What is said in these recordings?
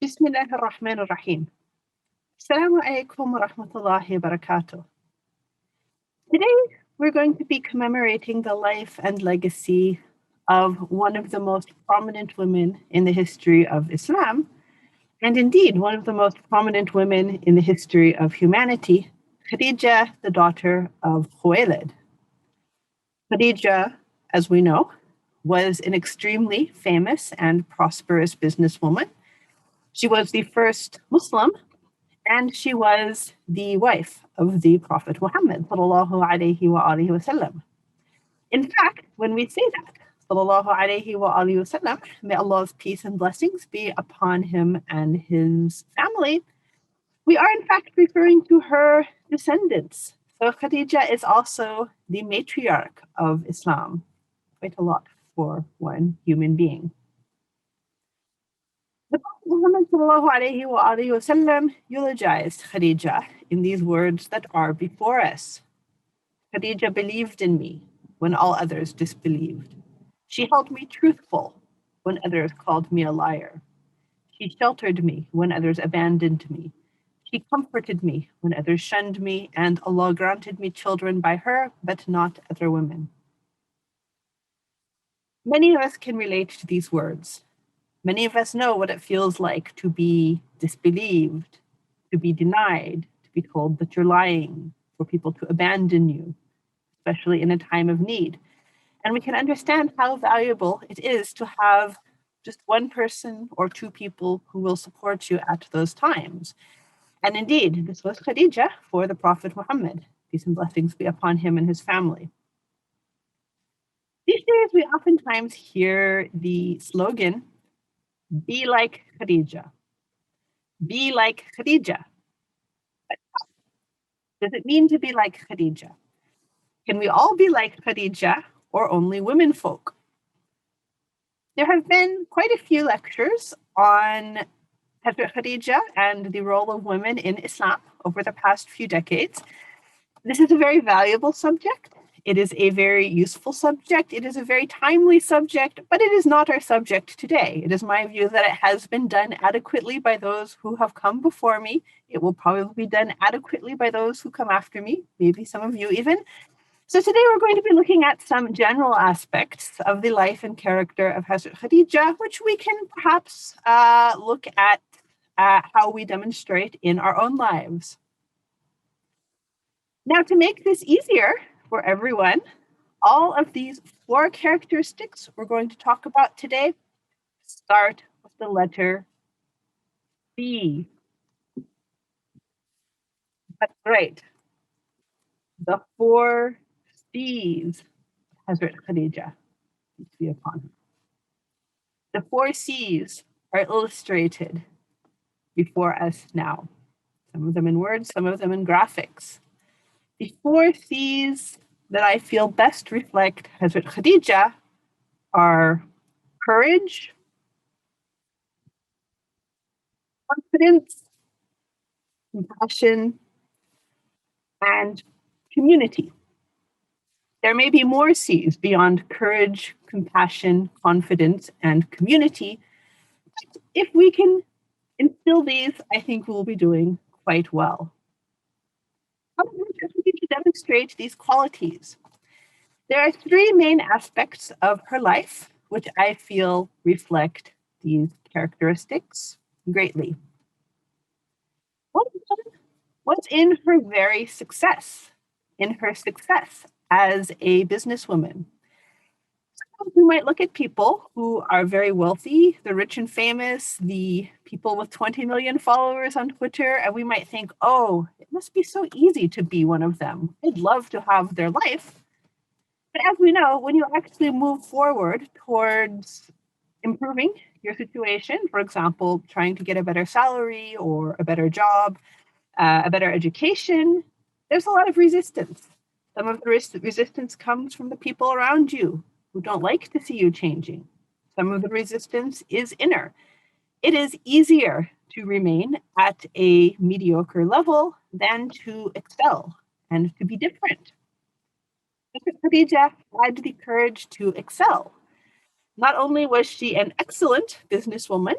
Bismillah ar-Rahman ar-Rahim. Assalamu alaikum wa rahmatullahi wa barakatuh. Today, we're going to be commemorating the life and legacy of one of the most prominent women in the history of Islam, and indeed one of the most prominent women in the history of humanity, Khadija, the daughter of Khuwaylid. Khadija, as we know, was an extremely famous and prosperous businesswoman. She was the first Muslim, and she was the wife of the Prophet Muhammad, sallallahu alaihi wasallam. In fact, when we say that, sallallahu alaihi wasallam, may Allah's peace and blessings be upon him and his family, we are in fact referring to her descendants. So Khadija is also the matriarch of Islam. Quite a lot for one human being. The Prophet Muhammad ﷺ eulogized Khadija in these words that are before us. Khadija believed in me when all others disbelieved. She held me truthful when others called me a liar. She sheltered me when others abandoned me. She comforted me when others shunned me, and Allah granted me children by her, but not other women. Many of us can relate to these words. Many of us know what it feels like to be disbelieved, to be denied, to be told that you're lying, for people to abandon you, especially in a time of need. And we can understand how valuable it is to have just one person or two people who will support you at those times. And indeed, this was Khadija for the Prophet Muhammad. Peace and blessings be upon him and his family. These days, we oftentimes hear the slogan, be like Khadija. Be like Khadija. Does it mean to be like Khadija? Can we all be like Khadija or only women folk? There have been quite a few lectures on Hazrat Khadija and the role of women in Islam over the past few decades. This is a very valuable subject. It is a very useful subject. It is a very timely subject, but it is not our subject today. It is my view that it has been done adequately by those who have come before me. It will probably be done adequately by those who come after me, maybe some of you even. So today we're going to be looking at some general aspects of the life and character of Hazrat Khadija, which we can perhaps look at how we demonstrate in our own lives. Now, to make this easier for everyone, all of these four characteristics we're going to talk about today start with the letter B. That's right. The four C's of Hazrat Khadija. Peace be upon her. The four C's are illustrated before us now. Some of them in words, some of them in graphics. The four C's that I feel best reflect Hazrat Khadija are courage, confidence, compassion, and community. There may be more C's beyond courage, compassion, confidence, and community. But if we can instill these, I think we'll be doing quite well. How do we demonstrate these qualities? There are three main aspects of her life which I feel reflect these characteristics greatly. What's in her very success, in her success as a businesswoman? Sometimes we might look at people who are very wealthy, the rich and famous, the people with 20 million followers on Twitter, and we might think, oh, it must be so easy to be one of them. I'd love to have their life. But as we know, when you actually move forward towards improving your situation, for example, trying to get a better salary or a better job, a better education, there's a lot of resistance. Some of the resistance comes from the people around you who don't like to see you changing. Some of the resistance is inner. It is easier to remain at a mediocre level than to excel and to be different. Khadija had the courage to excel. Not only was she an excellent businesswoman,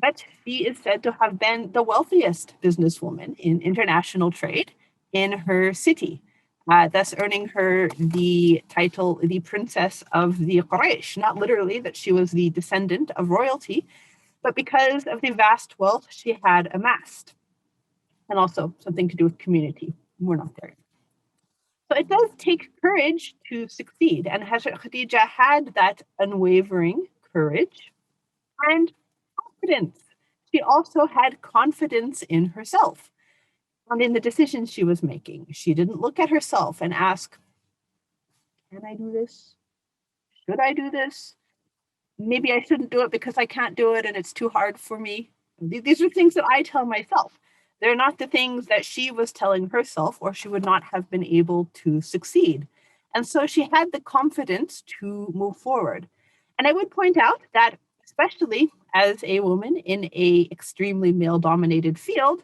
but she is said to have been the wealthiest businesswoman in international trade in her city, thus earning her the title, the Princess of the Quraysh, not literally that she was the descendant of royalty, but because of the vast wealth she had amassed, and also something to do with community. We're not there. So it does take courage to succeed, and Hazrat Khadija had that unwavering courage and confidence. She also had confidence in herself and in the decisions she was making. She didn't look at herself and ask, can I do this? Should I do this? Maybe I shouldn't do it because I can't do it and it's too hard for me. These are things that I tell myself. They're not the things that she was telling herself, or she would not have been able to succeed. And so she had the confidence to move forward. And I would point out that, especially as a woman in a extremely male-dominated field,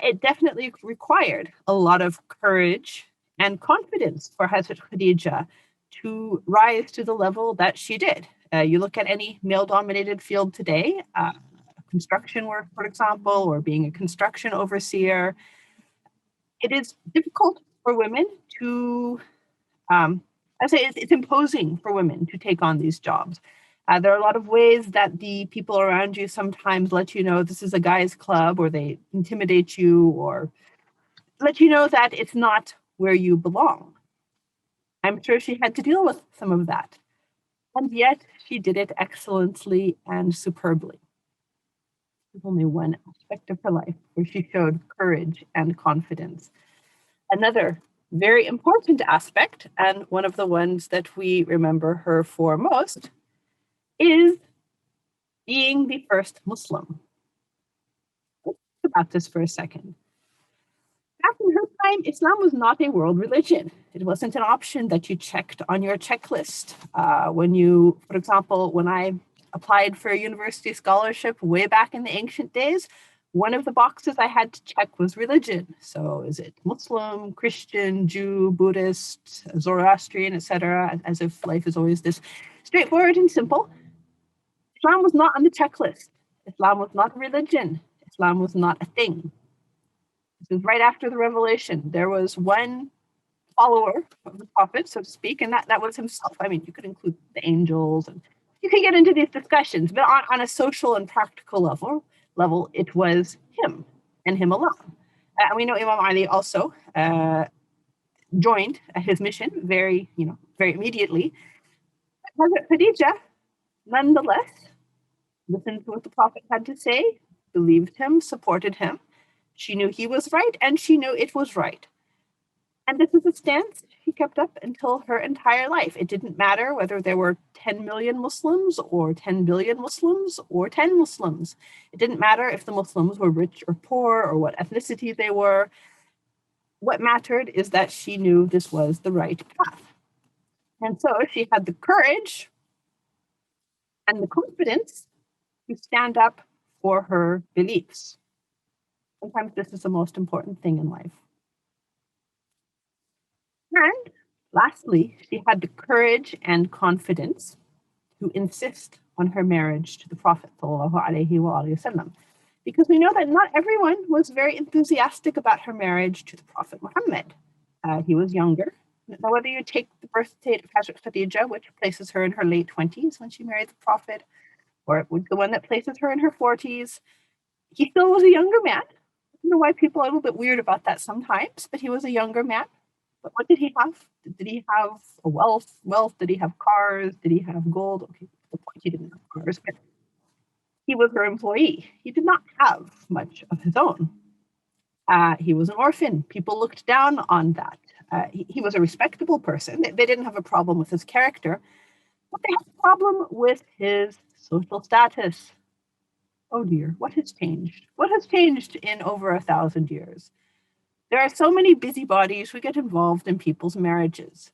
it definitely required a lot of courage and confidence for Hazrat Khadija to rise to the level that she did. You look at any male-dominated field today, construction work, for example, or being a construction overseer, it is difficult for women to, I say it's imposing for women to take on these jobs. There are a lot of ways that the people around you sometimes let you know this is a guy's club, or they intimidate you, or let you know that it's not where you belong. I'm sure she had to deal with some of that. And yet she did it excellently and superbly. There's only one aspect of her life where she showed courage and confidence. Another very important aspect, and one of the ones that we remember her for most, is being the first Muslim. Let's think about this for a second. Back in her time, Islam was not a world religion. It wasn't an option that you checked on your checklist. For example, when I applied for a university scholarship way back in the ancient days, one of the boxes I had to check was religion. So is it Muslim, Christian, Jew, Buddhist, Zoroastrian, etc., as if life is always this straightforward and simple. Islam was not on the checklist. Islam was not a religion. Islam was not a thing. This is right after the revelation. There was one follower of the prophet, so to speak, and that was himself. I mean, you could include the angels, and you could get into these discussions, but on a social and practical level, it was him and him alone. And we know Imam Ali also joined his mission very immediately. Hazrat Khadija, nonetheless, listened to what the prophet had to say, believed him, supported him. She knew he was right, and she knew it was right. And this is a stance she kept up until her entire life. It didn't matter whether there were 10 million Muslims or 10 billion Muslims or 10 Muslims. It didn't matter if the Muslims were rich or poor or what ethnicity they were. What mattered is that she knew this was the right path. And so she had the courage and the confidence to stand up for her beliefs. Sometimes this is the most important thing in life. And lastly, she had the courage and confidence to insist on her marriage to the Prophet ﷺ, because we know that not everyone was very enthusiastic about her marriage to the Prophet Muhammad. He was younger. Now, whether you take the birth date of Hazrat Khadija, which places her in her late 20s when she married the Prophet, or the one that places her in her 40s, he still was a younger man. I don't know why people are a little bit weird about that sometimes, but he was a younger man. But what did he have? Did he have a wealth? Did he have cars? Did he have gold? Okay, the point, he didn't have cars, but he was her employee. He did not have much of his own. He was an orphan. People looked down on that. He was a respectable person. They didn't have a problem with his character, but they had a problem with his social status. Oh dear, what has changed? What has changed in over 1,000 years? There are so many busybodies who get involved in people's marriages.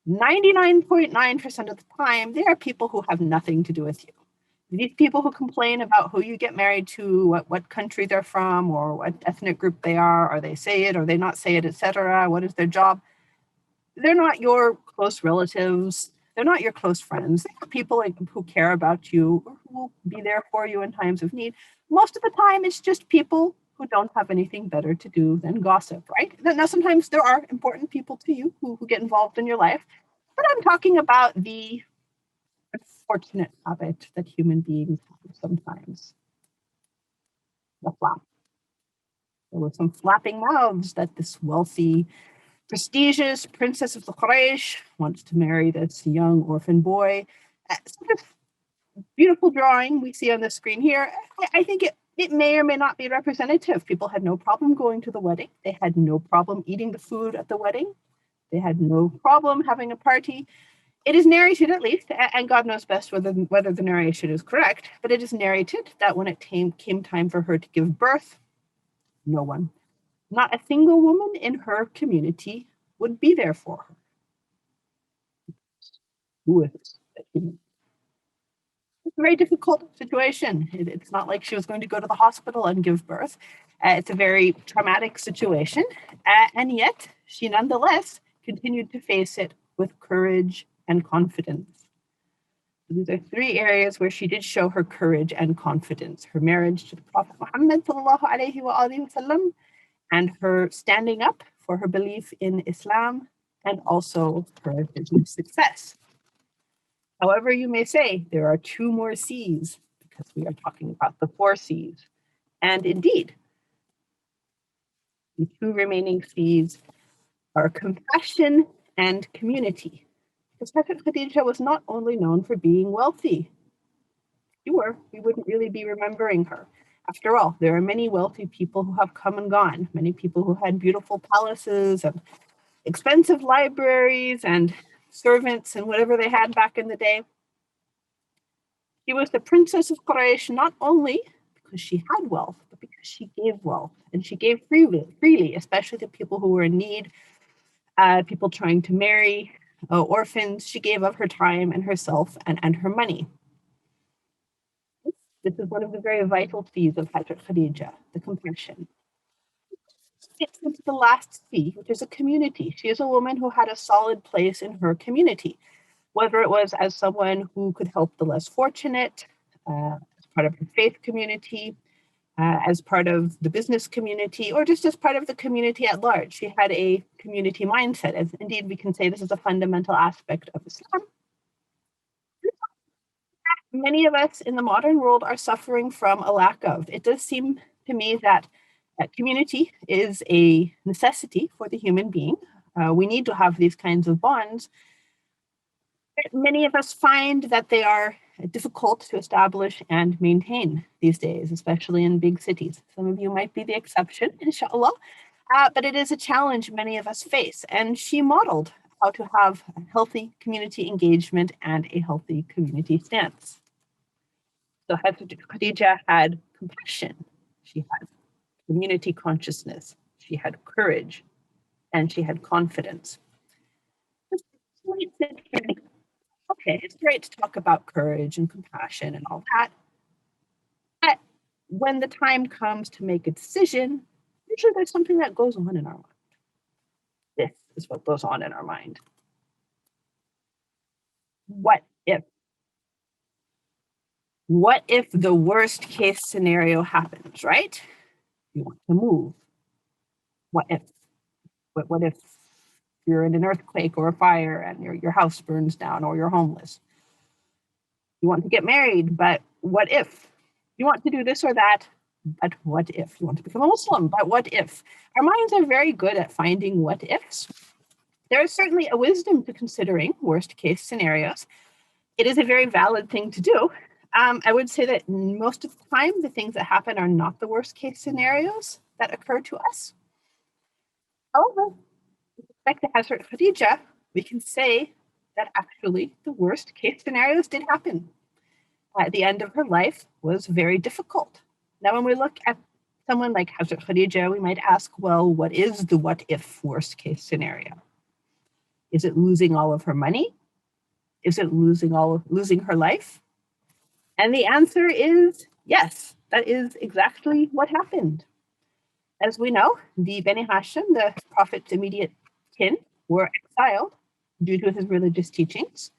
99.9% of the time, they are people who have nothing to do with you. These people who complain about who you get married to, what country they're from, or what ethnic group they are they say it, or they not say it, etc. What is their job? They're not your close relatives. They're not your close friends. They're people who care about you or who will be there for you in times of need. Most of the time, it's just people who don't have anything better to do than gossip, right? Now, sometimes there are important people to you who get involved in your life, but I'm talking about the unfortunate habit that human beings have sometimes. The flap. There were some flapping mouths that this wealthy, prestigious princess of the Quraysh wants to marry this young orphan boy. Sort of beautiful drawing we see on the screen here. I think it may or may not be representative. People had no problem going to the wedding. They had no problem eating the food at the wedding. They had no problem having a party. It is narrated, at least, and God knows best whether the narration is correct, but it is narrated that when it came time for her to give birth, no one, not a single woman in her community would be there for her. Who is it? It's a very difficult situation. It's not like she was going to go to the hospital and give birth. It's a very traumatic situation. And yet, she nonetheless continued to face it with courage and confidence. These are three areas where she did show her courage and confidence. Her marriage to the Prophet Muhammad ﷺ, and her standing up for her belief in Islam, and also her business success. However, you may say there are two more C's because we are talking about the four C's. And indeed, the two remaining C's are compassion and community. Because Hazrat Khadija was not only known for being wealthy. We wouldn't really be remembering her. After all, there are many wealthy people who have come and gone, many people who had beautiful palaces and expensive libraries and servants and whatever they had back in the day. She was the princess of Quraysh not only because she had wealth, but because she gave wealth, and she gave freely, especially to people who were in need, people trying to marry, orphans. She gave of her time and herself and her money. This is one of the very vital C's of Hazrat Khadija, the compassion. It's into the last C, which is a community. She is a woman who had a solid place in her community, whether it was as someone who could help the less fortunate, as part of her faith community, as part of the business community, or just as part of the community at large. She had a community mindset, as indeed we can say this is a fundamental aspect of Islam. Many of us in the modern world are suffering from a lack of. It does seem to me that community is a necessity for the human being. We need to have these kinds of bonds. Many of us find that they are difficult to establish and maintain these days, especially in big cities. Some of you might be the exception, inshallah, but it is a challenge many of us face. And she modeled how to have a healthy community engagement and a healthy community stance. So Khadija had compassion, she had community consciousness, she had courage, and she had confidence. Okay, it's great to talk about courage and compassion and all that. But when the time comes to make a decision, usually there's something that goes on in our mind. This is what goes on in our mind. What if? What if the worst case scenario happens, right? You want to move. What if? What if you're in an earthquake or a fire and your house burns down or you're homeless? You want to get married, but what if? You want to do this or that, but what if? You want to become a Muslim, but what if? Our minds are very good at finding what ifs. There is certainly a wisdom to considering worst case scenarios. It is a very valid thing to do. I would say that most of the time, the things that happen are not the worst case scenarios that occur to us. However, with respect to Hazrat Khadija, we can say that actually the worst case scenarios did happen. The end of her life was very difficult. Now, when we look at someone like Hazrat Khadija, we might ask, well, what is the what if worst case scenario? Is it losing all of her money? Is it losing her life? And the answer is yes, that is exactly what happened. As we know, the Bani Hashim, the Prophet's immediate kin, were exiled due to his religious teachings.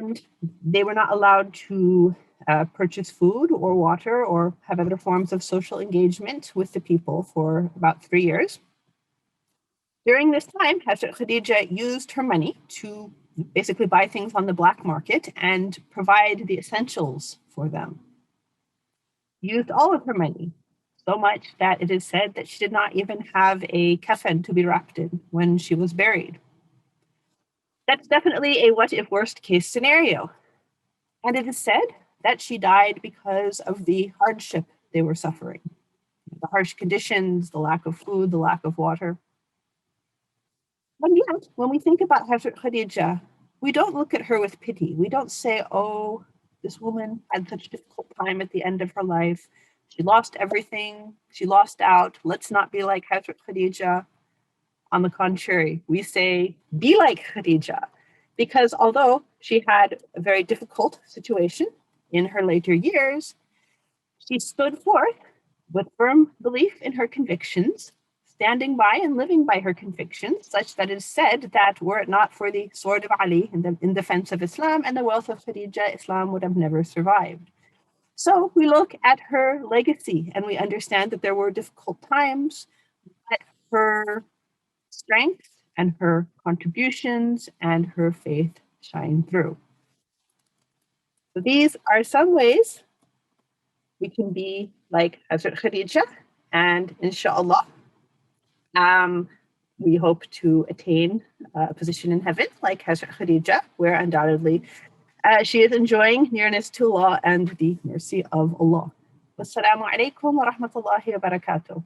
and they were not allowed to purchase food or water or have other forms of social engagement with the people for about 3 years. During this time, Hazrat Khadija used her money to basically buy things on the black market and provide the essentials for them. Used all of her money, so much that it is said that she did not even have a kafan to be wrapped in when she was buried. That's definitely a what if worst case scenario. And it is said that she died because of the hardship they were suffering, the harsh conditions, the lack of food, the lack of water. But yet, when we think about Hazrat Khadija, we don't look at her with pity. We don't say, oh, this woman had such a difficult time at the end of her life. She lost everything. She lost out. Let's not be like Hazrat Khadija. On the contrary, we say, be like Khadija. Because although she had a very difficult situation in her later years, she stood forth with firm belief in her convictions, standing by and living by her convictions, such that it is said that were it not for the sword of Ali in defense of Islam and the wealth of Khadija, Islam would have never survived. So we look at her legacy and we understand that there were difficult times, but her strength and her contributions and her faith shine through. So these are some ways we can be like Hazrat Khadija, and inshallah, we hope to attain a position in heaven like Hazrat Khadija, where undoubtedly she is enjoying nearness to Allah and the mercy of Allah. Wassalamu alaikum wa rahmatullahi wa barakatuh.